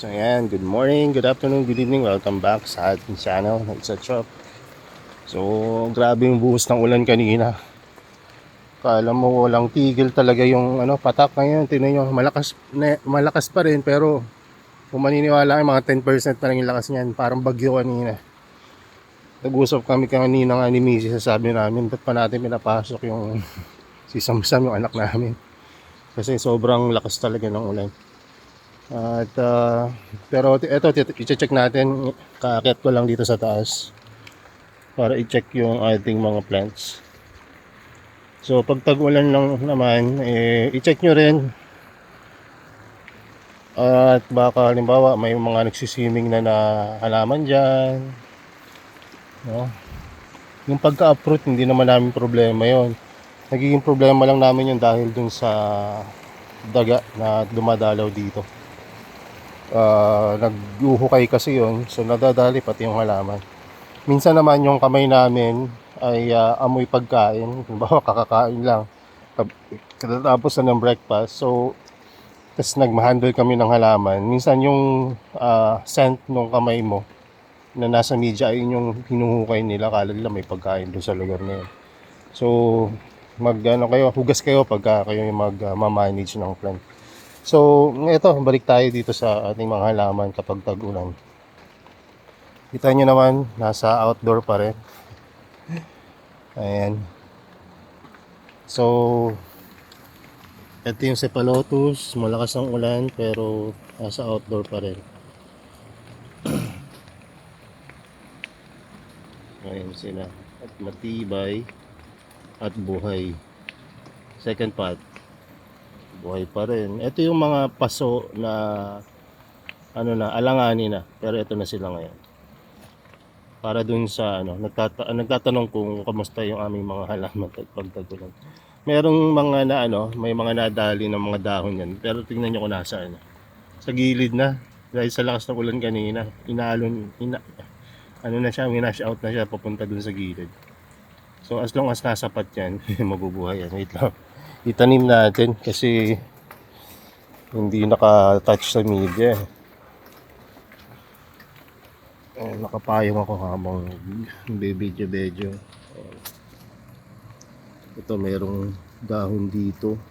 So ayan, good morning, good afternoon, good evening, welcome back sa ating channel, It's a Chop. So grabe yung buhos ng ulan kanina. Kala mo walang tigil talaga yung patak ngayon. Tingnan nyo, malakas pa rin, pero kung maniniwala kayo, mga 10% na lang yung lakas niyan. Parang bagyo kanina. Nag-usap kami kanina nga ni Missy, sasabi namin ba't pa natin pinapasok yung si Samsam, yung anak namin, kasi sobrang lakas talaga ng ulan. At pero ito, i-check natin. Kaakyat ko lang dito sa taas para i-check yung ating mga plants. So pag tag-ulan lang naman, i-check nyo rin. At baka halimbawa may mga nagsiswimming na halaman dyan, no? Yung pagka-uproot, hindi naman namin problema yon. Nagiging problema lang namin yun dahil dun sa daga na dumadalaw dito. Naghuhukay kasi yon, so nadadali pati yung halaman. Minsan naman yung kamay namin ay amoy pagkain. Halimbawa kakakain lang tapos na ng breakfast, so tapos nagma-handle kami ng halaman. Minsan yung scent ng kamay mo na nasa media ay yung hinuhukay nila, kala nila may pagkain doon sa lugar na yun. So hugas kayo pagka kayo yung mag-manage ng plant. So ito, balik tayo dito sa ating mga halaman kapag tag-ulan. Kita nyo naman, nasa outdoor pa rin. Ayan. So ito yung Cephalotus, malakas ang ulan pero nasa outdoor pa rin. Ayan sila, at matibay at buhay. Second part, buhay pa rin. Ito yung mga paso na alanganin na, pero ito na sila ngayon. Para dun sa nagtatanong kung kamusta yung aming mga halaman pag tag-ulan. Merong mga may mga nadali ng mga dahon yan, pero tingnan nyo kung nasaan. Sa gilid na, dahil sa lakas ng ulan kanina, na siya, minash out na siya papunta dun sa gilid. So as long as nasapat yan, mabubuhay yan. Wait lang, itanim natin kasi hindi naka-touch sa media. Nakapayong ako habang bebedyo. Ito, mayroong dahon dito.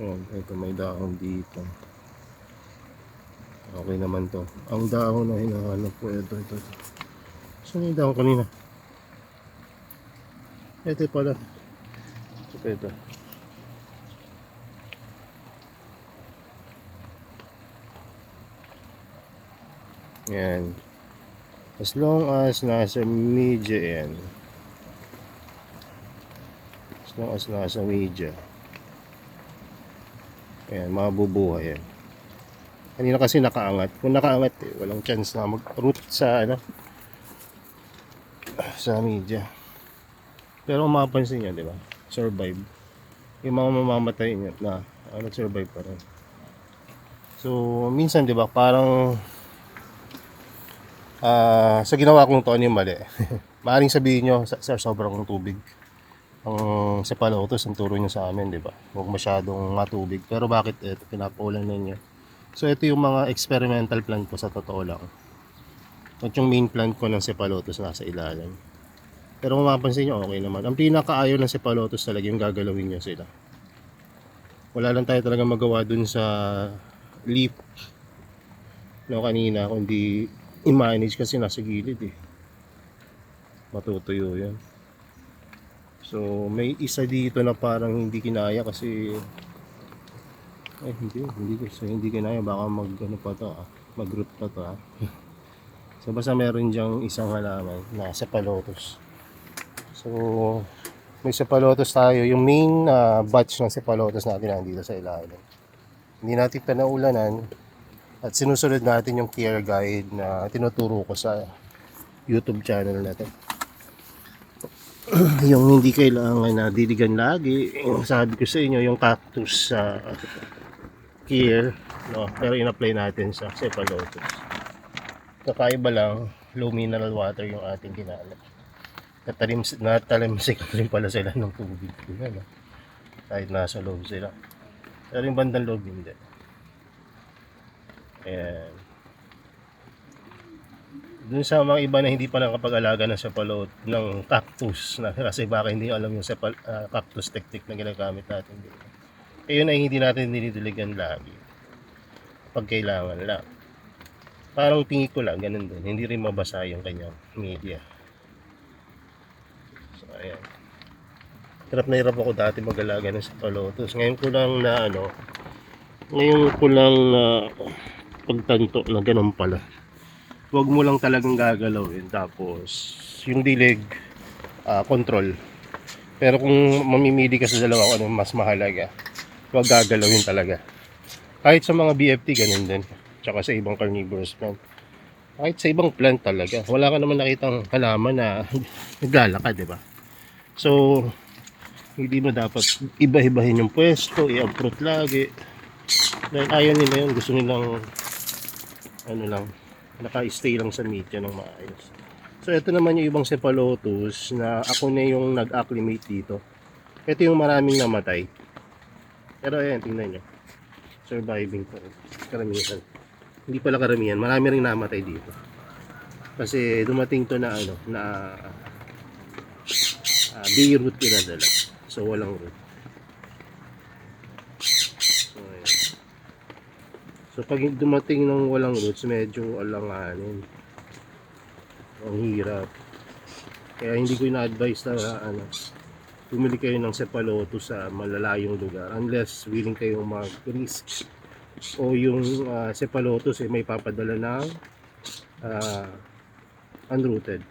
Ito, may dahon dito. Okay naman to. Ang dahon na hinahanap ko, ito. Saan yung dahon kanina? Ito pala. Ito. Yan. As long as nasa media yan. As long as nasa media. Ayan, mabubuhay yan. Kanina kasi nakaangat. Kung nakaangat, walang chance na mag-root sa sa media. Pero kung mapapansin nyo, di ba? Survive. Yung mga mamamatay nyo na nag-survive pa rin. So, minsan, di ba, parang sa ginawa kong taon yung mali. Maaring sabihin nyo, sir, sobrang tubig ang Cephalotus, ang turo nyo sa amin, di ba? Huwag masyadong matubig. Pero bakit ito, pinapaulan ninyo? So ito yung mga experimental plant ko sa totoo lang. At yung main plant ko ng Cephalotus nasa ilalim. Pero kung mapapansin nyo, okay naman. Ang pinakaayaw ng Cephalotus talaga yung gagalawin nyo sila. Wala lang tayo talaga magawa dun sa leaf kanina, kundi i-manage kasi nasa gilid matutuyo yan. So may isa dito na parang hindi kinaya kasi hindi kinaya, baka mag-root pa to So basta meron diyang isang halaman na Cephalotus. So may Cephalotus tayo, yung main batch ng Cephalotus natin nandito sa ilalim. Hindi natin pinaulanan at sinusunod natin yung care guide na tinuturo ko sa YouTube channel natin. Yung hindi kailangan na diligan lagi, sabi ko sa inyo, yung cactus care, pero in-apply natin sa Cephalotus. Kakaiba lang, low mineral water yung ating ginamit. Natalimsik rin pala sila ng tubig. Kahit nasa loob sila. Pero yung bandang loob hindi. Ayan. Dun sa mga iba na hindi pa nakapag-alaga ng sapalot ng cactus na kasi baka hindi alam yung cactus technique na ginagamit natin dito. Eh yun ay hindi natin dinidiligan lagi. Pag kailangan lang. Parang tingin ko lang, ganun din. Hindi rin mabasa yung kanyang media. So, ayan. Hirap na hirap ako dati mag-alaga ng sapalotos. Ngayon ko lang na pagtanto na ganun pala. Huwag mo lang talagang gagalawin. Tapos, yung dilig, control. Pero kung mamimili ka sa dalawa kung ano mas mahalaga, huwag gagalawin talaga. Kahit sa mga BFT, ganun din. Tsaka sa ibang carnivorous plant. Kahit sa ibang plant talaga. Wala ka naman nakitang halaman na naglalakad, di ba? So, hindi mo dapat iba-ibahin yung pwesto, i-uproot lagi. Dahil ayaw nila yun. Gusto nilang, naka-stay lang sa media ng maayos. So, ito naman yung ibang cephalotus na ako na yung nag-acclimate dito. Ito yung maraming namatay. Pero ayan, tingnan nyo. Surviving pa rin. Karamihan. Hindi pala karamihan. Marami rin namatay dito. Kasi dumating to na bay root pinadala. So, walang root. So, ayan. So, pag dumating ng walang roots, medyo alanganin. Ang hirap. Kaya hindi ko ina-advise na pumili kayo ng cephalotus sa malalayong lugar unless willing kayong mag-risk o yung cephalotus may papadala ng unrooted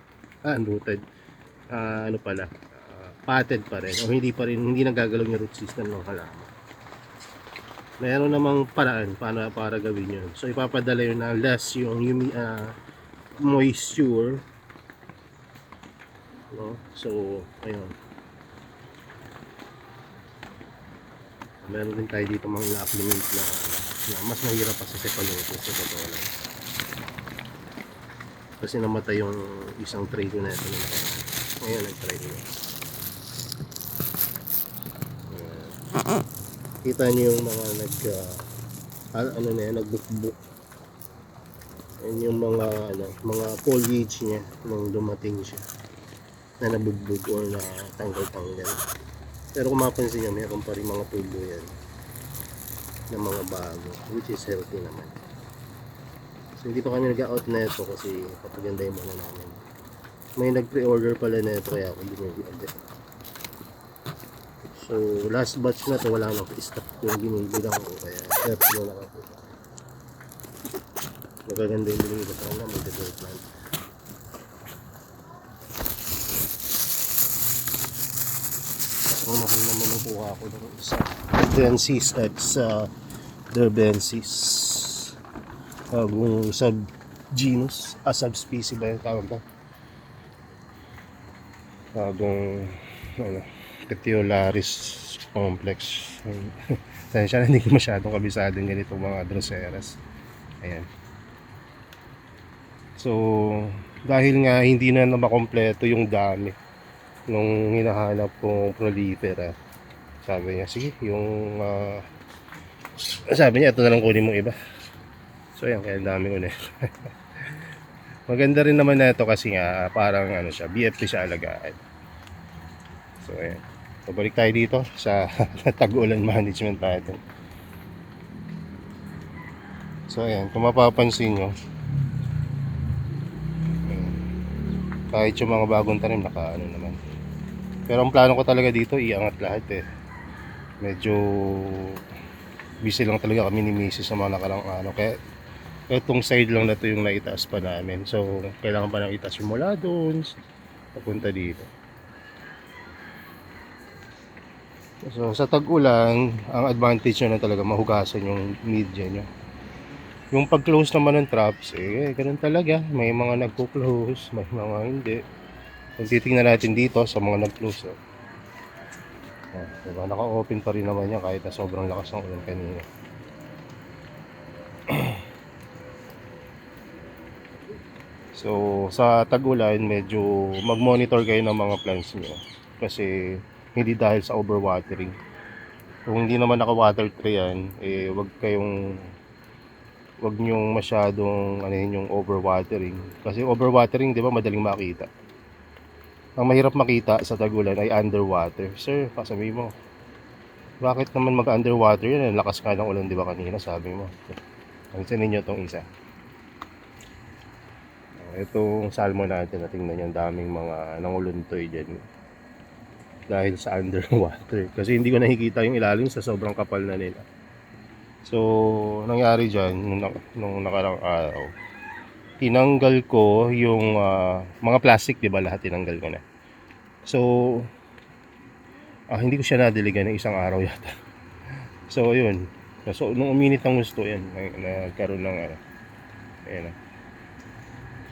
potted pa rin o hindi nagagalaw yung root system ng halaman. Meron namang paraan para gawin yun. So ipapadala yun na less yung moisture, no? So ayun, meron din tayo dito mga ina-acclimate na mas mahirap pa sa cephalotus sa totoo lang. Kasi namatay yung isang tray ko na ito na ngayon nag-try ko. Kita niyo yung mga nagbukbuk. Yan yung mga foliage niya nung dumating siya na nabugbog or na tanggal-tanggal. Pero kung mapansin niyo, meron pa rin mga tubo yan na mga bago, which is healthy naman. So hindi pa kami nag-out na ito kasi papagandahin muna namin. May nag-pre-order pala na ito kaya ako binili. So last batch na to wala nang stock yung binibilang ko kaya search mo lang ako. Magaganda yung binili ko sana mag-door plant. So mahal naman nakuha ako ng isa Derbensis x Derbensis bagong subgenus subspecies ba yung tawag na bagong Petiolaris complex. Sensya na hindi ko masyadong kabisadong ganitong mga Droseras. Ayan. So, dahil nga hindi na makompleto yung dami nung hinahanap kong prolifera, sabi niya, sige, sabi niya, ito na lang kunin mong iba. So, ayan, kaya dami ko na. Maganda rin naman na ito kasi nga, parang siya, BFT siya alagaan. So, ayan. Pabalik tayo dito sa tag-ulan management natin. So, ayan, kung mapapansin nyo, kahit yung mga bagong tanim naman. Pero ang plano ko talaga dito iangat lahat medyo busy lang talaga kami ni Mrs. sa mga nakarang kaya etong side lang na to yung naitaas pa namin, so kailangan pa nang itaas yung mula doon papunta dito. So sa tag-ulan ang advantage nyo na talaga mahugasan yung media nyo. Yung pag-close naman ng traps, ganun talaga. May mga nagpo-close, may mga hindi. Kung titingnan natin dito sa mga nag-close, diba? Naka-open pa rin naman yan kahit na sobrang lakas ng ulan kanina. So, sa tag-ulan, medyo mag-monitor kayo ng mga plants nyo. Kasi, hindi dahil sa overwatering. Kung hindi naman naka-water tray yan, eh wag niyong masyadong ano yun, yung overwatering. Kasi overwatering, 'di ba, madaling makita. Ang mahirap makita sa tag-ulan ay underwater. Sir, pasabi mo, bakit naman mag-underwater yan? Ang lakas nga ng ulan, 'di ba, kanina, sabi mo. Pansin ninyo tong isa. Itong salmon natin, na tingnan nyo, ang daming mga nanguluntoy dyan dahil sa underwater. Kasi hindi ko nakikita yung ilalim sa sobrang kapal na nila. So, nangyari dyan, nung nakarang araw, tinanggal ko yung mga plastic, di ba, lahat tinanggal ko na. So, hindi ko siya nadiligan ng isang araw yata. So, yun. So, nung uminit ang gusto, yan, nagkaroon ng ayan.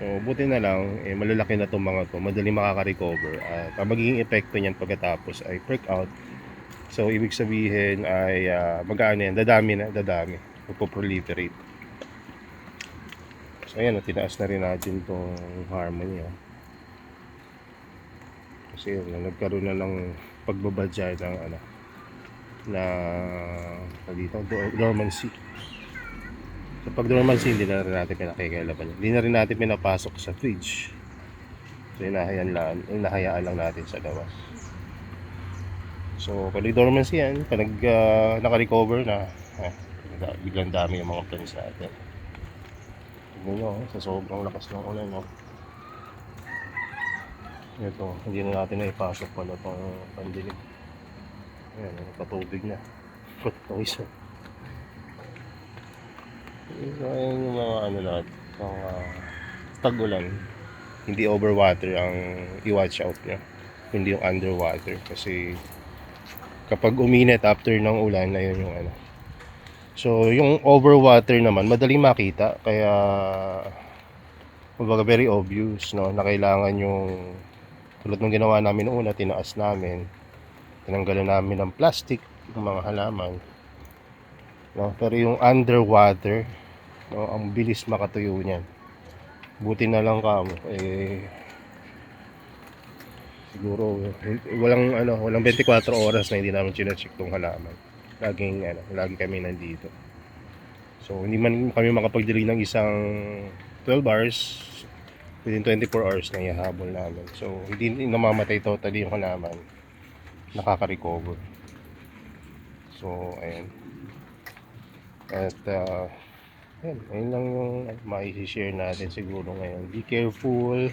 So, buti na lang, malalaki na itong mga to, madali makaka-recover. At ang magiging epekto niyan pagkatapos ay perk out. So, ibig sabihin ay mag-ano yan, dadami. Magpo-proliferate. So, ayan, tinaas na rin natin itong harmony. Kasi nagkaroon na ng pagbabadya ng na dito, dormancy. So, pag dormancy, hindi na rin natin pinakikailaban. Hindi na rin natin pinapasok sa fridge. So, inahayaan lang natin sa labas. So, pag dormancy yan, pag naka-recover na, biglang dami yung mga plants natin. Tignan nyo, sa sobrang lakas ng ulan, no? Ito, hindi na natin na ipasok pala itong pandilig. Ayan, patubig na. Ito isa. So, ayan yung mga natin, mga tag-ulan. Hindi overwater ang i-watch out nyo. Hindi yung underwater. Kasi kapag uminit after ng ulan, ayun yung So, yung overwater naman, madaling makita. Kaya, kumbaga, very obvious, no? Na kailangan yung, tulad ng ginawa namin noong una, tinaas namin. Tinanggalan namin ng plastic, yung mga halaman. No? Pero yung underwater, no, ang bilis makatuyo niyan. Buti na lang kamo, siguro, walang 24 oras na hindi namin chine-check tong halaman. Lagi kami nandito. So, hindi man kami makapag-delay ng isang 12 hours, within 24 hours na ihahabol namin. So, hindi namamatay totally yung halaman. Nakaka-recover. So, ayan. At, ayun lang yung mai-share natin siguro ngayon. Be careful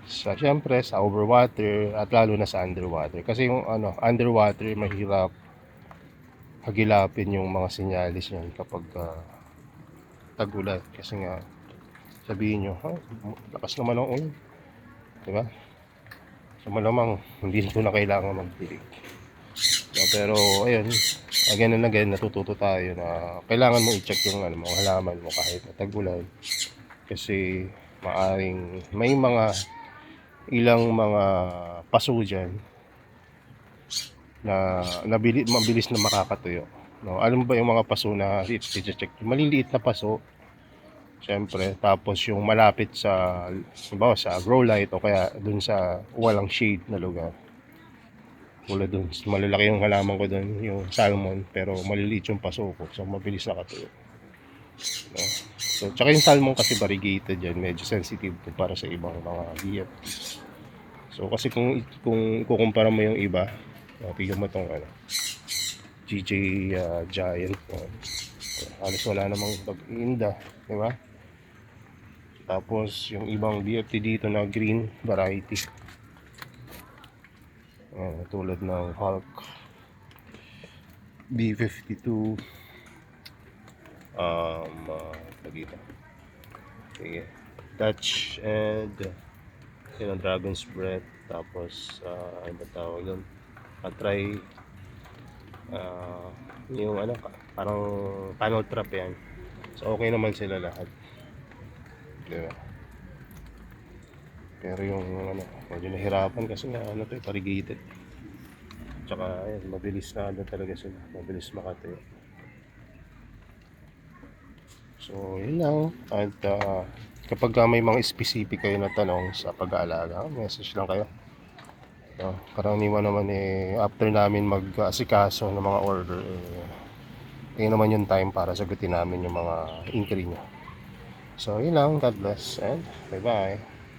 syempre sa overwater at lalo na sa underwater. Kasi yung underwater, mahirap hagilapin yung mga sinyalis niyan kapag tag-ulan. Kasi nga, sabihin nyo, lakas naman ang ulan. Diba? So malamang, hindi nito na kailangan magdilig. Pero, ayun, again and again, natututo tayo na kailangan mo i-check yung mga halaman mo kahit tag-ulan. Kasi, maaring may ilang mga paso dyan na mabilis na makakatuyo. No, alam mo ba yung mga paso na i-check? Maliliit na paso, syempre, tapos yung malapit sa, halimbawa, sa grow light o kaya dun sa walang shade na lugar. Wala dun, malalaki yung halaman ko dun, yung salmon, pero maliliit yung paso ko, so mabilis nakatuyo. No? So, tsaka yung salmon kasi variegated yan, medyo sensitive to para sa ibang mga BFT. So, kasi kung ikukumpara mo yung iba, tignan mo itong GJ Giant, halos wala namang pag-iinda, di ba? Tapos yung ibang BFT dito na green variety, tulad ng Hulk, B52, dito, sige, Dutch, and yung Dragon's Breath. Tapos ano ba tawag doon, try yung parang panel trap yan. So okay naman sila lahat, diba? Pero yung medyo nahirapan kasi nga to, variegated. Tsaka ayun, mabilis na talaga sila, mabilis makatayo. So yun lang. At kapag may mga specific kayo na tanong sa pag-aalaga, message lang kayo. No, karaniwan naman after namin mag-asikaso ng mga order, yun naman yung time para sagutin namin yung mga inquiry nyo. So, yun lang. God bless and bye-bye.